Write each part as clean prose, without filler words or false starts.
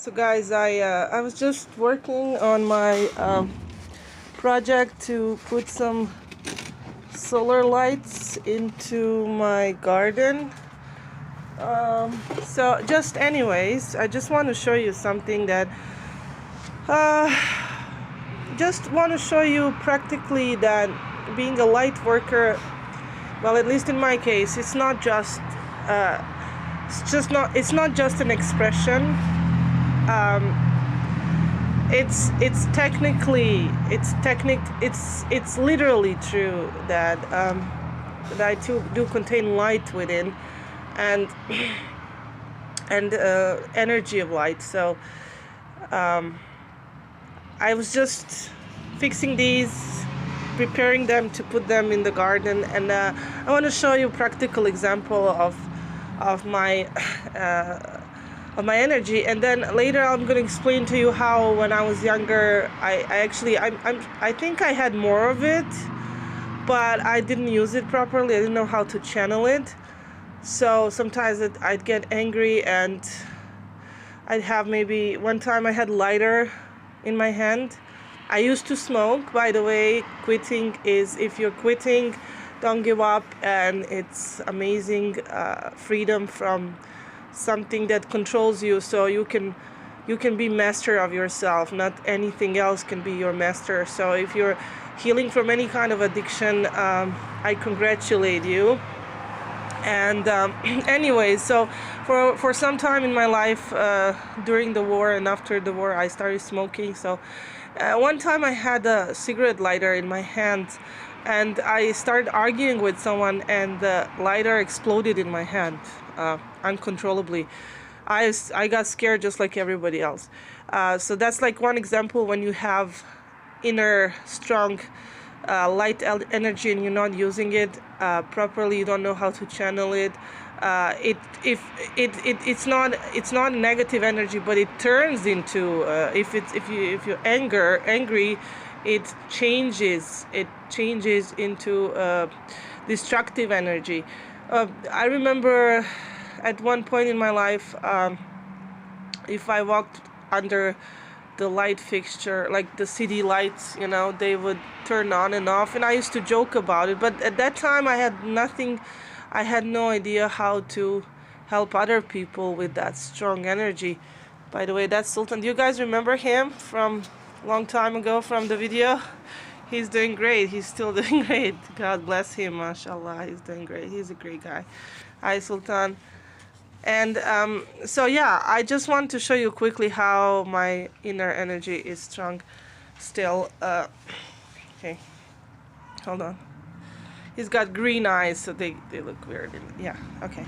So guys, I was just working on my project to put some solar lights into my garden. So just anyways, I just want to show you something that just want to show you practically that being a light worker, well, at least in my case, it's not just it's not just an expression. It's literally true that that I too do contain light within, and energy of light. So I was just fixing these, preparing them to put them in the garden, and I want to show you a practical example of my energy, and then later I'm going to explain to you how when I was younger I think I had more of it, but I didn't use it properly. I didn't know how to channel it, so sometimes I'd get angry, and I'd have, maybe one time I had lighter in my hand. I used to smoke, by the way. Quitting is, if you're quitting, don't give up, and it's amazing freedom from something that controls you, so you can be master of yourself. Not anything else can be your master. So if you're healing from any kind of addiction, I congratulate you. And anyway, so for some time in my life, during the war and after the war, I started smoking. So one time I had a cigarette lighter in my hand, and I started arguing with someone, and the lighter exploded in my hand uncontrollably. I got scared just like everybody else. So that's like one example when you have inner strong light energy and you're not using it properly. You don't know how to channel it. It's not negative energy, but it turns into if you're angry, it changes into destructive energy. I remember at one point in my life, if I walked under the light fixture, like the city lights, they would turn on and off, and I used to joke about it, but at that time I had no idea how to help other people with that strong energy. By the way, that's Sultan. Do you guys remember him from a long time ago from the video? He's doing great. He's still doing great. God bless him, mashallah. He's doing great. He's a great guy. Hi, Sultan. And so yeah, I just want to show you quickly how my inner energy is strong still. Okay, hold on. He's got green eyes, so they look weird. Yeah, okay.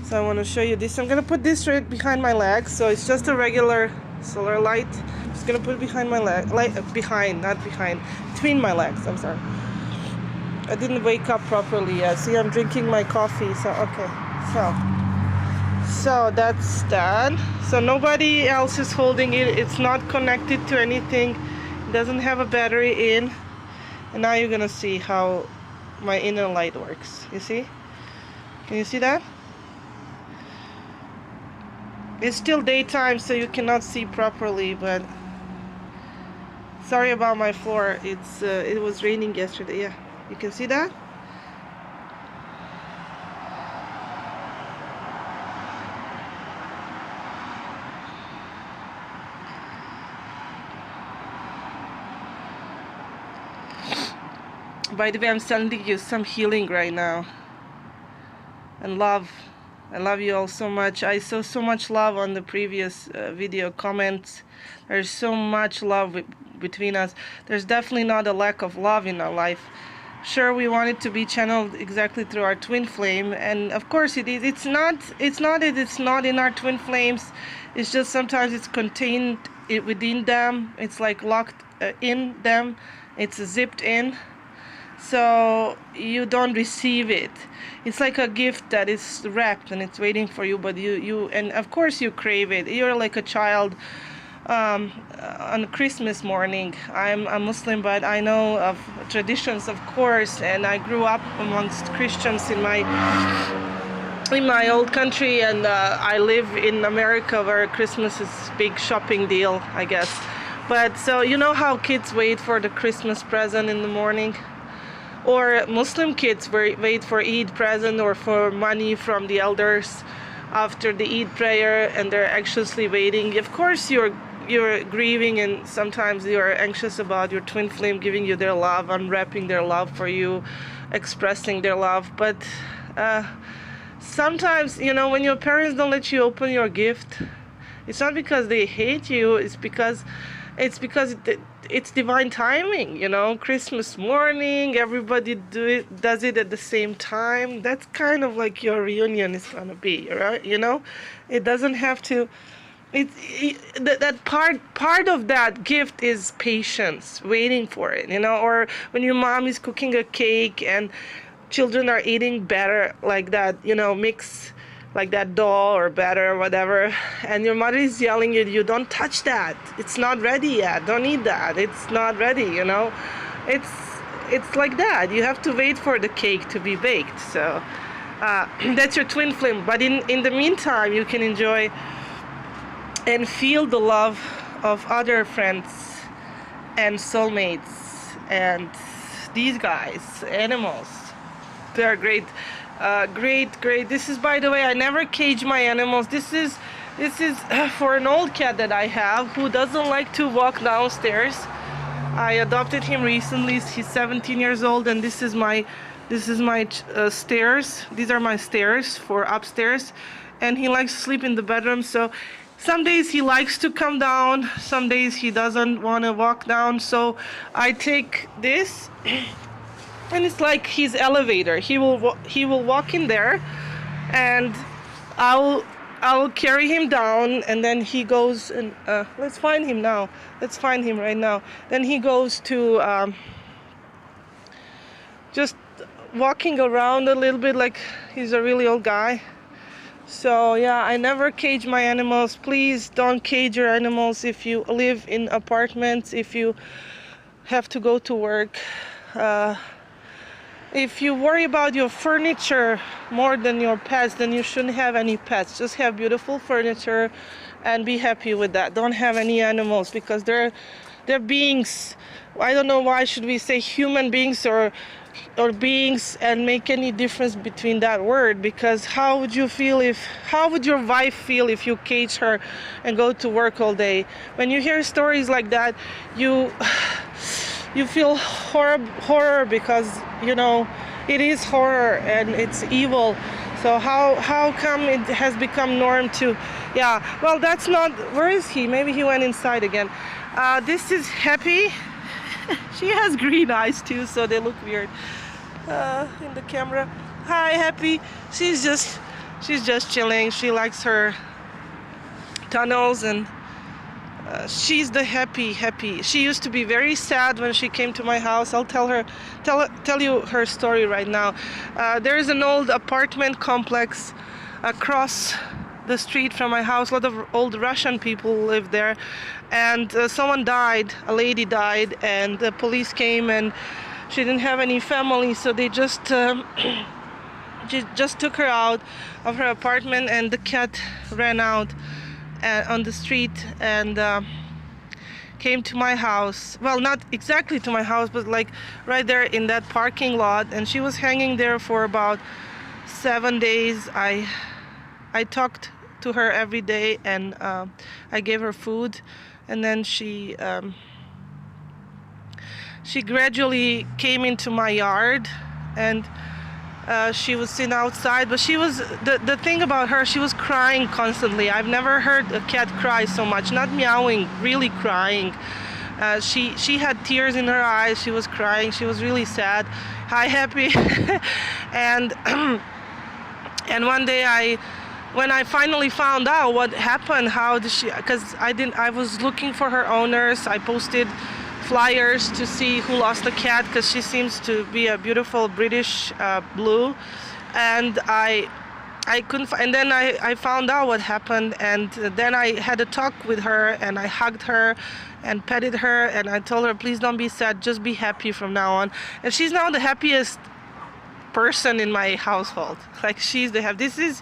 So I want to show you this. I'm going to put this right behind my legs. So it's just a regular solar light. I'm just going to put it behind my leg. Between my legs, I'm sorry. I didn't wake up properly yet. See, I'm drinking my coffee. So, okay. So that's that. So nobody else is holding it. It's not connected to anything. It doesn't have a battery in. And now you're going to see how my inner light works. You see? Can you see that? It's still daytime, so you cannot see properly, but sorry about my floor. It was raining yesterday. Yeah, you can see that? By the way, I'm sending you some healing right now. And love. I love you all so much. I saw so much love on the previous video comments. There's so much love between us. There's definitely not a lack of love in our life. Sure, we want it to be channeled exactly through our twin flame, and of course it is. It's not in our twin flames. It's just sometimes it's contained within them. It's like locked in them. It's zipped in. So you don't receive it. It's like a gift that is wrapped and it's waiting for you, but you and of course you crave it. You're like a child on Christmas morning. I'm a Muslim, but I know of traditions, of course, and I grew up amongst Christians in my in my old country, and I live in America where Christmas is big shopping deal, I guess. But so you know how kids wait for the Christmas present in the morning, or Muslim kids wait for Eid present or for money from the elders after the Eid prayer, and they're anxiously waiting. Of course you're grieving, and sometimes you're anxious about your twin flame giving you their love, unwrapping their love for you, expressing their love. But sometimes, you know, when your parents don't let you open your gift, it's not because they hate you, it's because it's divine timing, you know. Christmas morning, everybody does it at the same time. That's kind of like your reunion is gonna be, right? You know, it doesn't have to. That part of that gift is patience, waiting for it, you know. Or when your mom is cooking a cake and children are eating batter like that, you know, mix like that dough or batter or whatever, and your mother is yelling at you, don't touch that, it's not ready yet, don't eat that, it's not ready, you know. It's like that. You have to wait for the cake to be baked. So that's your twin flame. But in the meantime, you can enjoy and feel the love of other friends and soulmates and these guys, animals. They're great. Great. This is, by the way, I never cage my animals. This is for an old cat that I have who doesn't like to walk downstairs. I adopted him recently. He's 17 years old, and this is my stairs. These are my stairs for upstairs, and he likes to sleep in the bedroom. So some days he likes to come down, some days he doesn't want to walk down. So I take this. And it's like his elevator. He will walk in there, and I'll carry him down, and then he goes and let's find him now. Let's find him right now. Then he goes to just walking around a little bit, like he's a really old guy. So yeah, I never cage my animals. Please don't cage your animals if you live in apartments, if you have to go to work. If you worry about your furniture more than your pets, then you shouldn't have any pets. Just have beautiful furniture and be happy with that. Don't have any animals, because they're beings. I don't know why should we say human beings or beings and make any difference between that word, because how would your wife feel if you cage her and go to work all day? When you hear stories like that, you feel horror, because you know it is horror and it's evil. So how come it has become norm to, yeah, well, that's not, where is he? Maybe he went inside again. This is Happy. She has green eyes too, so they look weird in the camera. Hi, Happy. She's just chilling. She likes her tunnels, and she's the happy. She used to be very sad when she came to my house. I'll tell you her story right now. There is an old apartment complex across the street from my house. A lot of old Russian people live there, and someone died. A lady died, and the police came, and she didn't have any family, so they just took her out of her apartment, and the cat ran out on the street and came to my house. Well, not exactly to my house, but like right there in that parking lot, and she was hanging there for about 7 days. I talked to her every day, and I gave her food, and then she gradually came into my yard, and she was sitting outside, but she was, the thing about her, she was crying constantly. I've never heard a cat cry so much, not meowing, really crying. She had tears in her eyes, she was crying, she was really sad. Hi, Happy. And one day when I finally found out what happened, how did she, because I was looking for her owners. I posted flyers to see who lost the cat, because she seems to be a beautiful British blue, and I couldn't find, and then I found out what happened, and then I had a talk with her, and I hugged her and petted her, and I told her, please don't be sad, just be happy from now on. And she's now the happiest person in my household. Like they have, this is,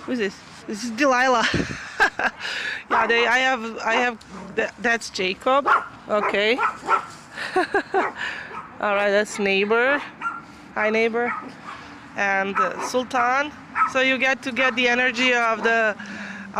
who's this? This is Delilah. Yeah, that's Jacob. Okay. All right, that's neighbor. Hi, neighbor. And Sultan. So you get to get the energy of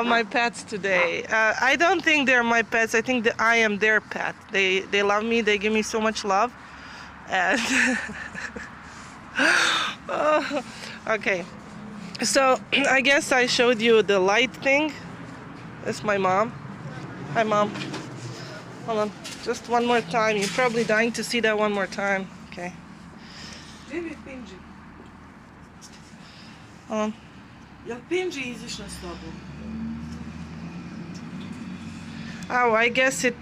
my pets today. I don't think they're my pets. I think that I am their pet. They love me. They give me so much love. And oh, okay. So I guess I showed you the light thing. That's my mom. Hi, Mom. Hold on. Just one more time. You're probably dying to see that one more time. Okay. Hold on. Oh, I guess it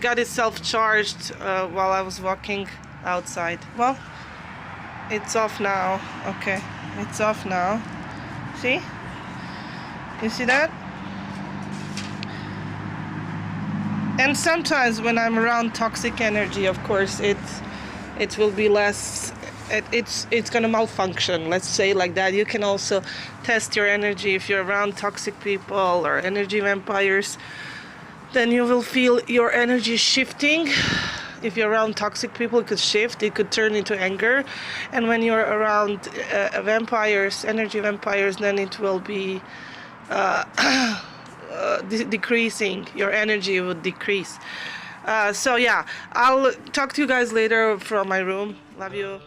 got itself charged while I was walking outside. Well, it's off now. Okay, it's off now. See? You see that? And sometimes when I'm around toxic energy, of course, it will be less. It's gonna malfunction. Let's say like that. You can also test your energy if you're around toxic people or energy vampires. Then you will feel your energy shifting. If you're around toxic people, it could shift. It could turn into anger. And when you're around vampires, energy vampires, then it will be decreasing. Your energy would decrease. So yeah, I'll talk to you guys later from my room. Love you.